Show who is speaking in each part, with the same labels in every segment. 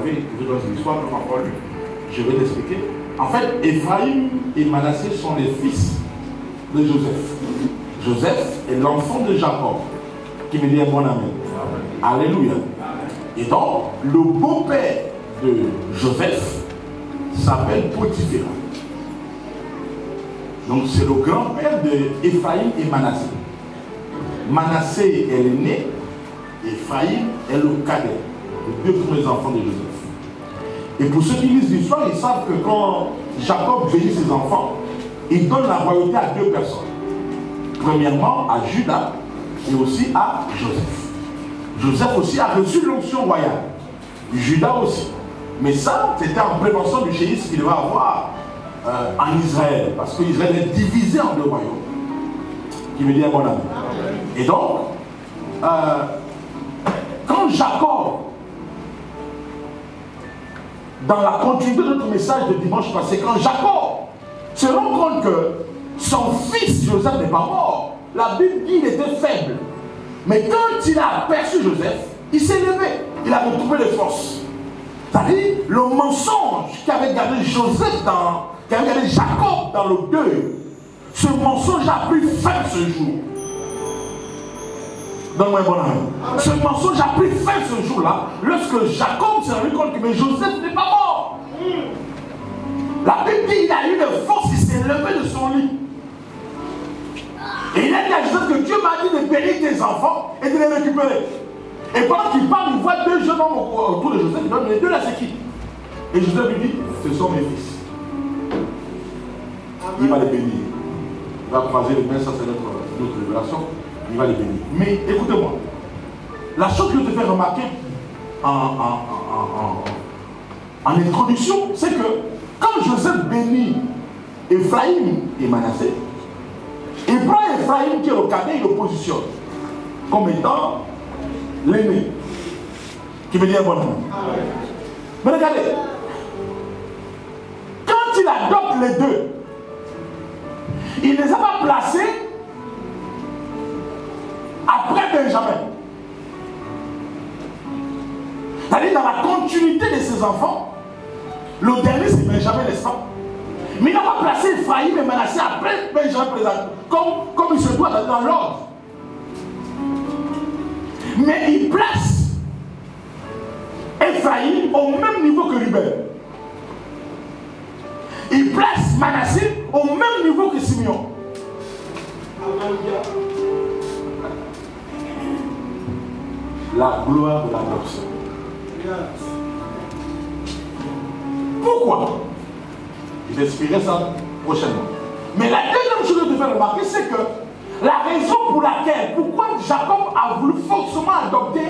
Speaker 1: savez, vous êtes dans l'histoire de ma parole, je vais l'expliquer. En fait, Ephraïm et Manassé sont les fils de Joseph. Joseph est l'enfant de Jacob, qui me dit un bon amen. Alléluia. Et donc, le beau-père de Joseph s'appelle Potiphera. Donc, c'est le grand-père d'Ephraïm et Manassé. Manassé est l'aîné, Ephraïm est le cadet, les deux premiers enfants de Joseph. Et pour ceux qui lisent l'histoire, ils savent que quand Jacob bénit ses enfants, il donne la royauté à deux personnes. Premièrement, à Judas et aussi à Joseph. Joseph aussi a reçu l'onction royale. Judas aussi. Mais ça, c'était en prévention du séisme qu'il devait avoir en Israël. Parce qu'Israël est divisé en deux royaumes. Qui veut dire bon ami. Et donc, quand Jacob, dans la continuité de notre message de dimanche passé, quand Jacob se rend compte que son fils Joseph n'est pas mort, la Bible dit qu'il était faible. Mais quand il a aperçu Joseph, il s'est levé, il a retrouvé les forces. C'est-à-dire, le mensonge qu'avait gardé Joseph qu'avait gardé Jacob dans le deuil, ce mensonge a pris fin ce jour. Donne-moi un bon ami. Ce mensonge a pris fin ce jour-là, lorsque Jacob s'est rendu compte que mais Joseph n'est pas mort. La Bible dit qu'il a eu de force, il s'est levé de son lit. Et il a dit à Joseph que Dieu m'a dit de bénir tes enfants et de les récupérer. Et pendant qu'il parle, il voit deux jeunes hommes autour de Joseph, il donne les deux là, c'est qui? Et Joseph lui dit, ce sont mes fils. Il va les bénir. Il va croiser les mains, ça c'est notre révélation. Il va les bénir. Mais écoutez-moi, la chose que je te fais remarquer en introduction, c'est que quand Joseph bénit Ephraïm et Manassé, il prend Ephraïm qui est le cadet, il le positionne comme étant l'aîné, qui veut dire bon nom. Mais regardez, quand il adopte les deux, il ne les a pas placés après Benjamin. C'est-à-dire dans la continuité de ses enfants, le dernier c'est Benjamin, n'est-ce pas? Mais il n'a pas placé Ephraïm et Manassé après Benjamin présent, comme il se doit dans l'ordre. Mais il place Ephraïm au même niveau que Ruben. Il place Manassé au même niveau que Simeon. La gloire de l'adoption. Pourquoi? Je vais expliquer ça prochainement. Mais la deuxième chose que je vais remarquer, c'est que la raison pour laquelle, pourquoi Jacob a voulu forcément adopter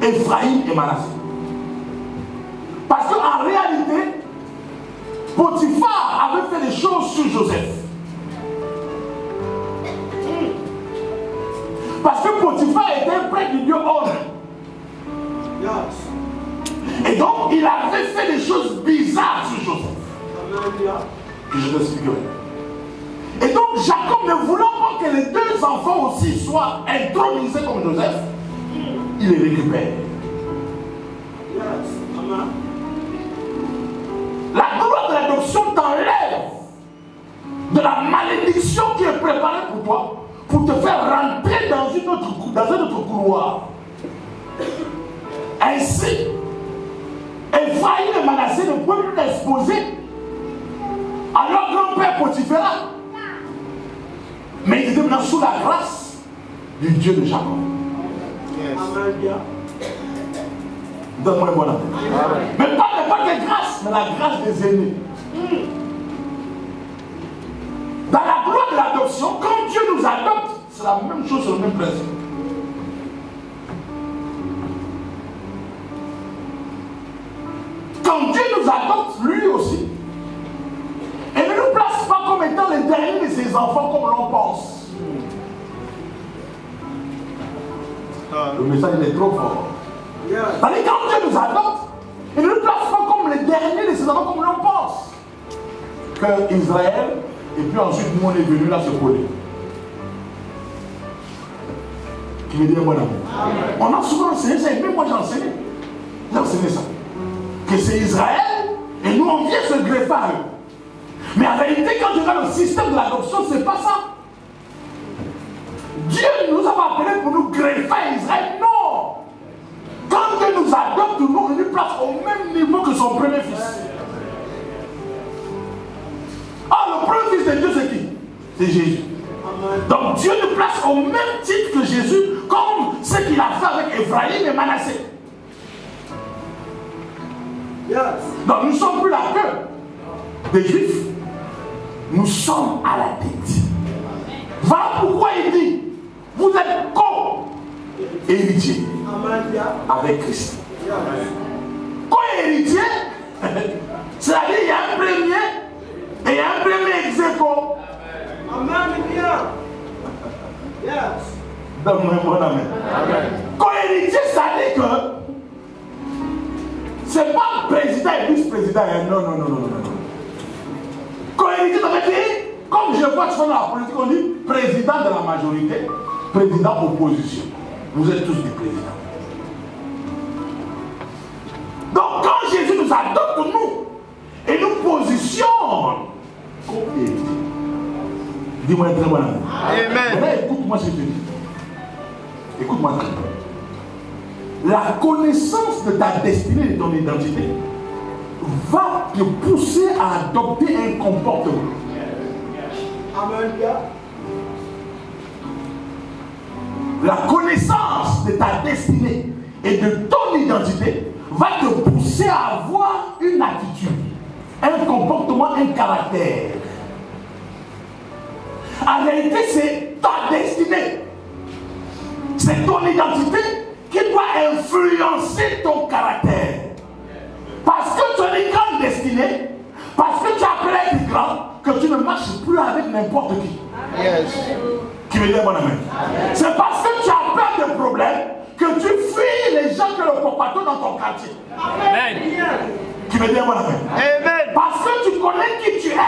Speaker 1: Ephraïm et Manassé. Parce qu'en réalité, Potiphar avait fait des choses sur Joseph. Parce que Potiphar était un prêtre du Dieu Ordre. Et donc, il avait fait des choses bizarres sur Joseph. Que je t'expliquerai. Et donc, Jacob, ne voulant pas que les deux enfants aussi soient intronisés comme Joseph, il les récupère. La gloire de l'adoption t'enlève de la malédiction qui est préparée pour toi, pour te faire rentrer dans un autre couloir. Ainsi, Ephraïm et Manassé ne peuvent plus l'exposer à leur grand-père Potiphera. Mais ils étaient maintenant sous la grâce du Dieu de Jacob. Donne-moi un bon avis. Mais pas de grâce, mais la grâce des aînés. Dans la gloire de l'adoption, quand Dieu nous adopte, c'est la même chose, c'est le même principe. Quand Dieu nous adopte, lui aussi, et ne nous place pas comme étant les derniers de ses enfants comme l'on pense. Le message est trop fort. C'est-à-dire quand Dieu nous adopte, il ne nous place pas comme les derniers de ses enfants comme l'on pense. Que Israël, et puis ensuite nous on est venu là se coller. Qui veut dire bon amour. On a souvent enseigné ça, et même moi j'ai enseigné. Il a enseigné ça. Que c'est Israël et nous on vient se greffer à eux. Mais en réalité, quand tu regardes le système de l'adoption, c'est pas ça. Dieu nous a pas appelés pour nous greffer à Israël. Non. Quand Dieu nous adopte, nous on nous place au même niveau que son premier fils. Ah, le premier fils de Dieu, c'est qui? C'est Jésus. Donc Dieu nous place au même titre que Jésus, comme ce qu'il a fait avec Ephraïm et Manassé. Donc nous ne sommes plus la queue des Juifs, nous sommes à la tête. Voilà pourquoi il dit, vous êtes co-héritiers avec Christ. Co-héritier, c'est-à-dire il y a un premier et il y a un premier ex-aequo. Donne-moi un bon amen. Co-héritier, c'est-à-dire que c'est pas président et vice-président. Non. Co-héritier, ça veut dire, comme je vois souvent dans la politique, on dit président de la majorité, président opposition. Vous êtes tous des présidents. Donc quand Jésus nous adopte, nous, et nous positionne co-héritier. Dis-moi un très bon amen. Amen. Là, écoute-moi ce que je te dis. Écoute-moi très bien. La connaissance de ta destinée et de ton identité va te pousser à adopter un comportement. Amen. La connaissance de ta destinée et de ton identité va te pousser à avoir une attitude, un comportement, un caractère. En réalité, c'est ta destinée. C'est ton identité qui doit influencer ton caractère. Parce que tu as une grande destinée, parce que tu as appelé à être grand, que tu ne marches plus avec n'importe qui. Yes. Qui me dit mon amen. C'est parce que tu as peur de problèmes que tu fuis les gens que le propato dans ton quartier. Amen. Qui me dit mon amen. Amen. Parce que tu connais qui tu es,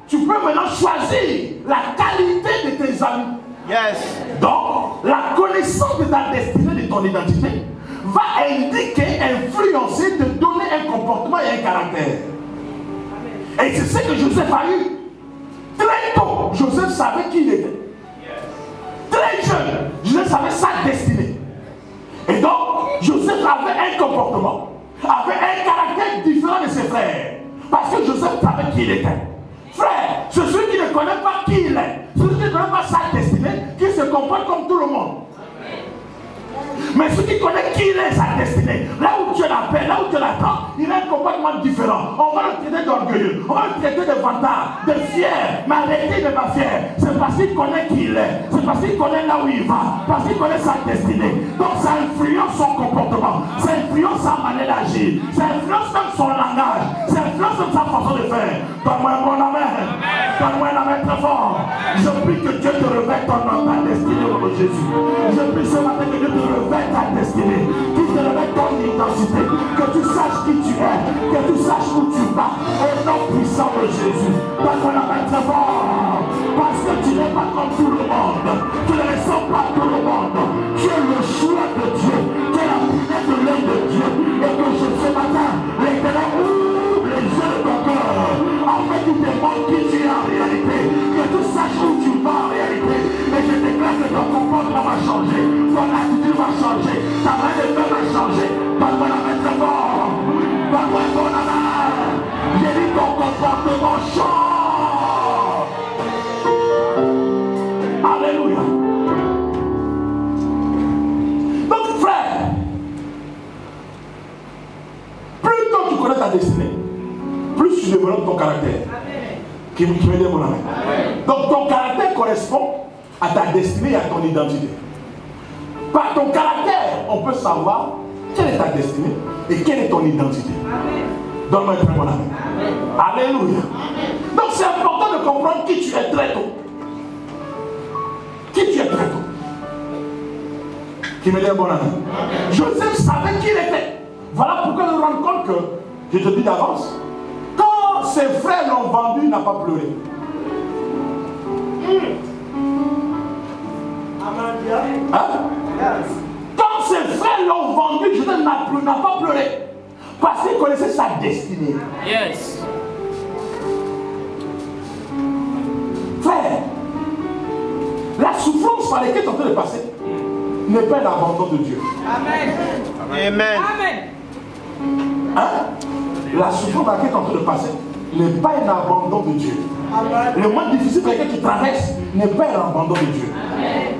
Speaker 1: tu peux maintenant choisir la qualité de tes amis. Yes. Donc, la connaissance de ta destinée, de ton identité, va indiquer, influencer, te donner un comportement et un caractère. Amen. Et c'est ce que Joseph a eu. Très tôt, Joseph savait qui il était. Très jeune, Joseph savait sa destinée. Et donc, Joseph avait un comportement, avait un caractère différent de ses frères. Parce que Joseph savait qui il était. Frère, c'est celui qui ne connaît pas qui il est, celui qui ne connaît pas sa destinée, qui se comporte comme tout le monde. Mais celui qui connaît qui il est, sa destinée, là où tu la paix, là où tu l'attends, il a un comportement différent. On va le traiter d'orgueilleux, on va le traiter de vantard, de fier. Mais en réalité, il n'est pas fier. C'est parce qu'il connaît qui il est. C'est parce qu'il connaît là où il va. Parce qu'il connaît sa destinée. Donc ça influence son comportement. Ça influence sa manière d'agir. Ça influence même son langage. Ça influence même sa façon de faire. Donne-moi un bon amen. Donne-moi un amen très fort. Je prie que Dieu te revête ta destinée au nom de Jésus. Je prie ce matin que Dieu te revête ta destinée, qui te révèle ton identité, que tu saches qui tu es, que tu saches où tu vas, au nom puissant de Jésus. Donne-moi la main très fort, parce que tu n'es pas comme tout le monde, tu ne ressembles pas à tout le monde, tu es le choix de Dieu, tu es la prunelle de l'œil de Dieu, et que ce matin, l'Éternel ouvre les yeux de ton cœur, afin que tu te montres qui tu es en réalité, que tu saches où tu vas en réalité, et je déclare que ton comportement va changer, ton attitude va changer, ta main de feu va changer. Donne-moi la main très fort. Donne-moi un bon amen. J'ai dit ton comportement change. Alléluia. Donc frère, plus tôt tu connais ta destinée, plus tu développes ton caractère. Qui me dit mon amen. Donc ton caractère correspond à ta destinée et à ton identité. Par ton caractère, on peut savoir quelle est ta destinée et quelle est ton identité. Donne-moi un très bon amen. Alléluia. Donc c'est important de comprendre qui tu es très tôt. Qui tu es très tôt. Qui me dit un bon amen. Joseph savait qui il était. Voilà pourquoi nous rendons compte que, je te dis d'avance, quand ses frères l'ont vendu, il n'a pas pleuré. Hein? Quand ses frères l'ont vendu, Joseph n'a pas pleuré. connaissez sa destinée.
Speaker 2: Yes.
Speaker 1: Frère, la souffrance par laquelle tu es en train de passer n'est pas l'abandon de Dieu.
Speaker 3: Amen.
Speaker 2: Amen.
Speaker 1: Hein? La souffrance par laquelle tu es en train de passer n'est pas un abandon de Dieu.
Speaker 3: Amen.
Speaker 1: Le moment difficile par lequel tu traverses n'est pas un abandon de Dieu.
Speaker 3: Amen.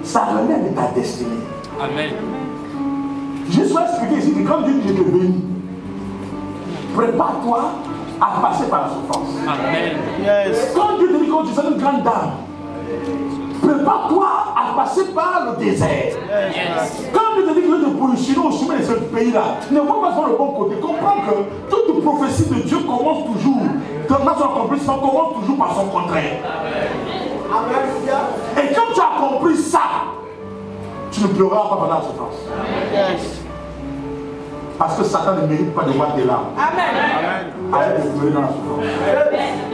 Speaker 1: Ça relève de ta destinée.
Speaker 2: Amen.
Speaker 1: Je souhaite expliquer ici que quand Dieu dit je te bénis, prépare-toi à passer par la souffrance.
Speaker 2: Amen.
Speaker 3: Yes.
Speaker 1: Quand Dieu te dit que tu es une grande dame, prépare-toi à passer par le désert.
Speaker 2: Yes.
Speaker 1: Quand Dieu te dit que tu es positionné au chemin de ce pays-là, ne vois pas sur le bon côté. Comprends que toute prophétie de Dieu commence toujours, dans son accomplissement, commence toujours par son contraire. Et quand tu as compris ça, tu ne pleureras pas pendant la souffrance.
Speaker 3: Yes.
Speaker 1: Parce que Satan ne mérite pas de voir tes larmes.
Speaker 3: Amen.
Speaker 1: Arrête de pleurer dans la souffrance.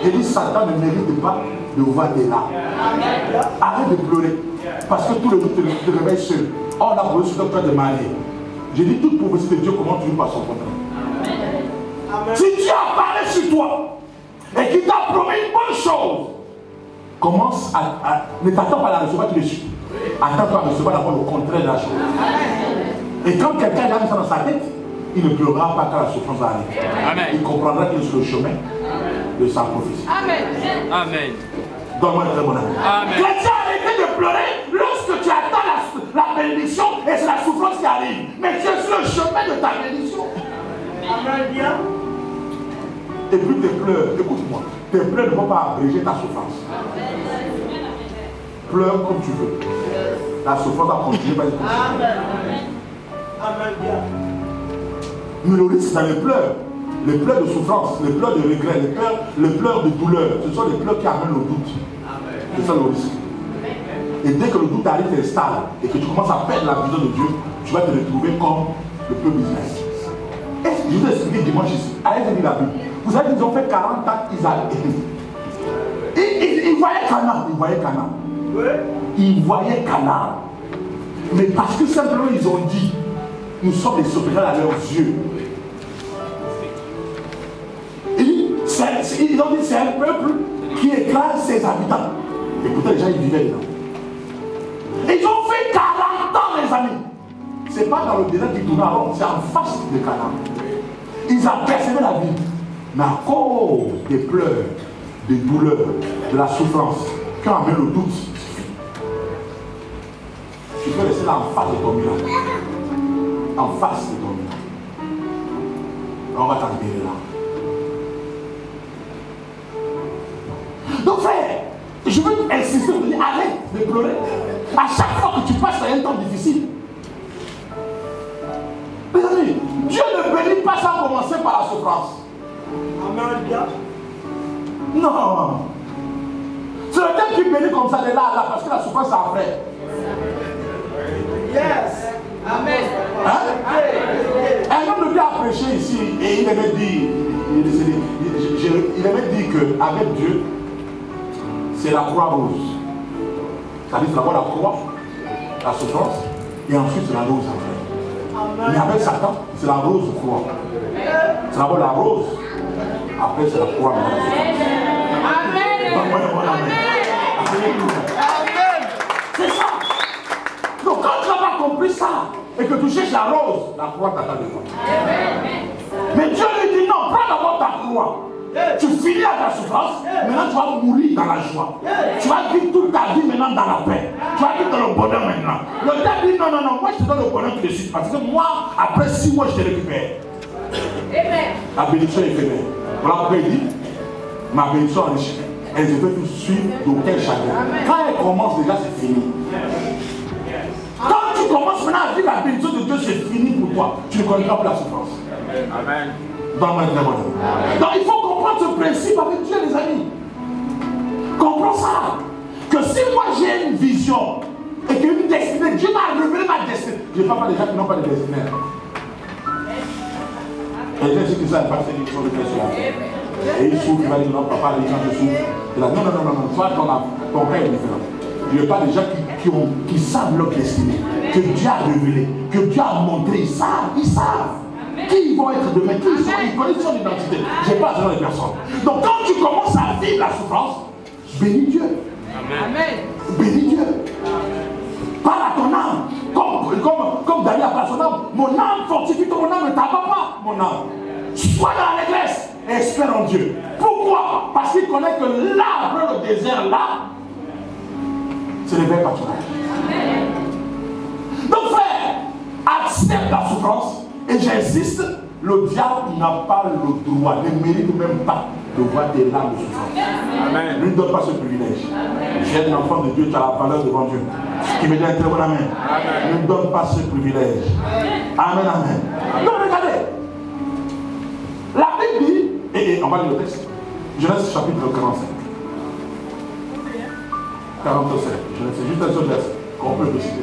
Speaker 1: J'ai dit Satan ne mérite pas de voir tes larmes. Arrête de pleurer. Parce que tout le monde te réveille seul. Or, la prophétie sur toi de marier. J'ai dit toute prophétie de Dieu commence toujours par son contraire. Si Dieu a parlé sur toi et qu'il t'a promis une bonne chose, commence à ne t'attends pas à la recevoir tout de suite. Attends-toi à recevoir d'abord le contraire de la chose. Et quand quelqu'un a mis ça dans sa tête, il ne pleurera pas quand la souffrance va arriver.
Speaker 2: Amen.
Speaker 1: Il comprendra qu'il est sur le chemin de sa prophétie.
Speaker 3: Amen.
Speaker 2: Amen.
Speaker 1: Donne-moi un très bon ami.
Speaker 2: Amen.
Speaker 1: Chrétien, arrêtez de pleurer lorsque tu attends la bénédiction et c'est la souffrance qui arrive. Mais tu es sur le chemin de ta bénédiction.
Speaker 3: Amen.
Speaker 1: Et plus tes pleurs, écoute-moi, tes pleurs ne vont pas abréger ta souffrance. Pleure comme tu veux. La souffrance va continuer par être possible.
Speaker 3: Amen.
Speaker 1: Mais le risque dans les pleurs de souffrance, les pleurs de regret, les pleurs de douleur, ce sont les pleurs qui amènent le doute. C'est ça le risque. Et dès que le doute arrive, t'installe et que tu commences à perdre la vision de Dieu, tu vas te retrouver comme le peu business. Je vous ai expliqué dimanche ici. Allez lire la Bible. Vous savez qu'ils ont fait 40 ans ils voyaient Canaan. Ils voyaient Canaan. Ils voyaient Canaan. Mais parce que simplement ils ont dit, nous sommes des sauveteurs à leurs yeux. Ils ont dit c'est un peuple qui écrase ses habitants. Et pourtant les gens ils vivaient dedans. Ils ont fait 40 ans les amis. C'est pas dans le désert qui tournent à Rome, c'est en face de Canaan. Ils apercevaient la vie. Mais à cause des pleurs, des douleurs, de la souffrance, quand on met le doute, tu peux rester là en face de ton miracle. En face de ton miracle. On va t'enlever là. Donc frère, je veux insister, arrête de pleurer. À chaque fois que tu passes un temps difficile, mes amis, Dieu ne bénit pas sans commencer par la souffrance.
Speaker 3: Amen.
Speaker 1: Non. C'est le Dieu qui bénit comme ça de là à là, parce que la souffrance c'est après.
Speaker 3: Yes. Amen.
Speaker 1: Hein? Un homme de Dieu a prêché ici et il avait dit, il avait dit qu'avec Dieu, c'est la croix rose. C'est-à-dire c'est d'abord la croix, la souffrance, et ensuite c'est la rose après. Mais avec Satan, c'est la rose croix. C'est d'abord la rose, après c'est la croix. Amen. C'est ça. Donc quand tu n'as pas compris ça, et que tu cherches la rose, la croix t'attend devant. Mais Dieu lui dit non, prends d'abord ta croix. Tu finis à ta souffrance, maintenant tu vas mourir dans la joie. Tu vas vivre toute ta vie maintenant dans la paix. Tu vas vivre dans le bonheur maintenant. Le diable dit non, non, non, moi je te donne le bonheur tout de suite. Parce que moi, après 6 mois, je te récupère. La bénédiction est éphémère. Voilà pourquoi il dit, ma bénédiction enrichie. Elle ne peut plus suivre d'aucun chagrin. Quand elle commence déjà, c'est fini. Quand tu commences maintenant à vivre la bénédiction de Dieu, c'est fini pour toi. Tu ne connaîtras plus la souffrance.
Speaker 2: Amen.
Speaker 1: Donc il faut comprendre ce principe avec Dieu, les amis. Comprends ça. Que si moi j'ai une vision et qu'une destinée, Dieu m'a révélé ma destinée. Je ne parle pas des gens qui n'ont pas de destinée. Et les gens qui savent pas, c'est une question de question. Et il souffre, il va dire non, papa, les gens je souffre. Il a dit non, non, non, non, toi ton cas est différent. Je ne parle pas des gens qui savent leur destinée. que Dieu a révélé, que Dieu a montré. Ils savent. Qui ils vont être demain, qui ils sont, ils connaissent son identité. Je n'ai pas besoin de personne. Donc quand tu commences à vivre la souffrance, bénis Dieu.
Speaker 2: Amen.
Speaker 1: Bénis Dieu. Parle à ton âme. Comme David a parlé à son âme. Mon âme, fortifie ton âme, ne t'abats pas, mon âme. Sois dans l'allégresse et espère en Dieu. Pourquoi? Parce qu'il connaît que là, après le désert, là, c'est le vrai pâturage. Donc frère, accepte la souffrance. Et j'insiste, le diable n'a pas le droit, ne mérite même pas de voir des larmes de souffrance.
Speaker 2: Amen.
Speaker 1: Ne donne pas ce privilège. J'ai un enfant de Dieu, tu as la valeur devant Dieu. Qui me dit un très bon amen. Ne donne pas ce privilège. Amen, amen. Donc regardez. La Bible dit, et on va lire le texte. Genèse chapitre 45. 47. C'est juste un seul verset qu'on peut le citer.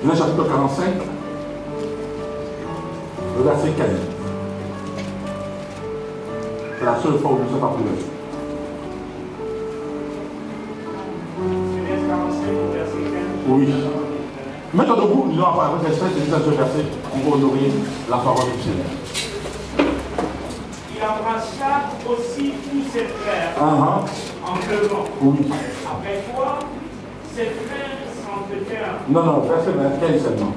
Speaker 1: Genèse chapitre 45, le verset 15. C'est la seule fois où je ne sais pas plus verset.
Speaker 3: Genèse 45, verset 15.
Speaker 1: Oui. Mettons debout, disons avec respect, c'est juste un seul verset pour honorer la parole du Seigneur.
Speaker 3: Il embrassa aussi tous ses frères en pleurant.
Speaker 1: Oui.
Speaker 3: Après quoi, ses frères s'entretèrent.
Speaker 1: Non, verset 15 seulement.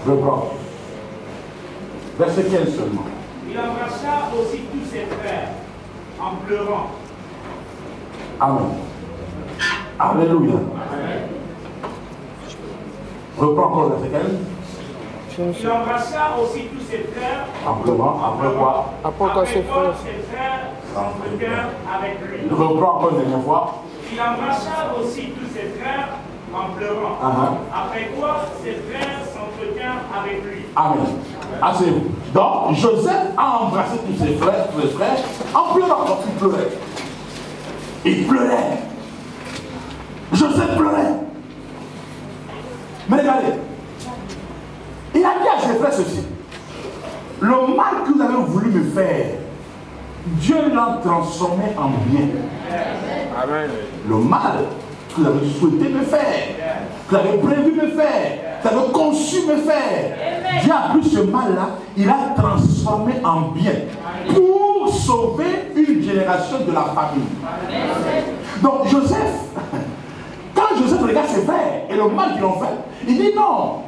Speaker 1: Je reprends. Verset 15 seulement.
Speaker 3: Il embrassa aussi tous ses frères en pleurant.
Speaker 1: Amen. Alléluia. Reprends encore le verset 15.
Speaker 3: Il embrassa aussi tous ses frères
Speaker 1: En pleurant. Après quoi?
Speaker 3: Après quoi ses frères s'entretèrent avec lui.
Speaker 1: Je reprends encore une dernière fois.
Speaker 3: Il embrassa aussi tous ses frères en pleurant. Après quoi ses frères s'entretèrent avec lui.
Speaker 1: Amen. Asseyez-vous. Donc, Joseph a embrassé tous ses frères, en pleurant. Donc, il pleurait. Il pleurait. Joseph pleurait. Mais regardez. Il a dit à ses frères ceci. Le mal que vous avez voulu me faire, Dieu l'a transformé en bien.
Speaker 2: Amen.
Speaker 1: Le mal que vous avez souhaité me faire, que vous avez prévu me faire, que vous avez conçu me faire, Dieu a pris ce mal-là, il l'a transformé en bien pour sauver une génération de la famille. Donc Joseph, quand Joseph regarde ses frères et le mal qu'ils ont fait, il dit non.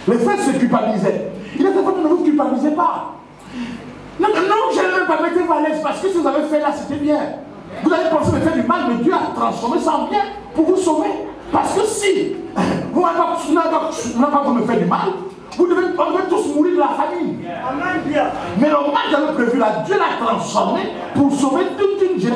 Speaker 1: Les frères se culpabilisaient. Il a dit ne vous culpabilisez pas. Non, je ne vais pas mettre à l'aise parce que ce que vous avez fait là, c'était bien. Vous avez pensé me faire du mal, mais Dieu a transformé ça en bien pour vous sauver. Parce que si vous n'avez pas voulu me faire du mal, on devait tous mourir de la famille. Mais le mal que j'avais prévu là, Dieu l'a transformé pour sauver toute une génération.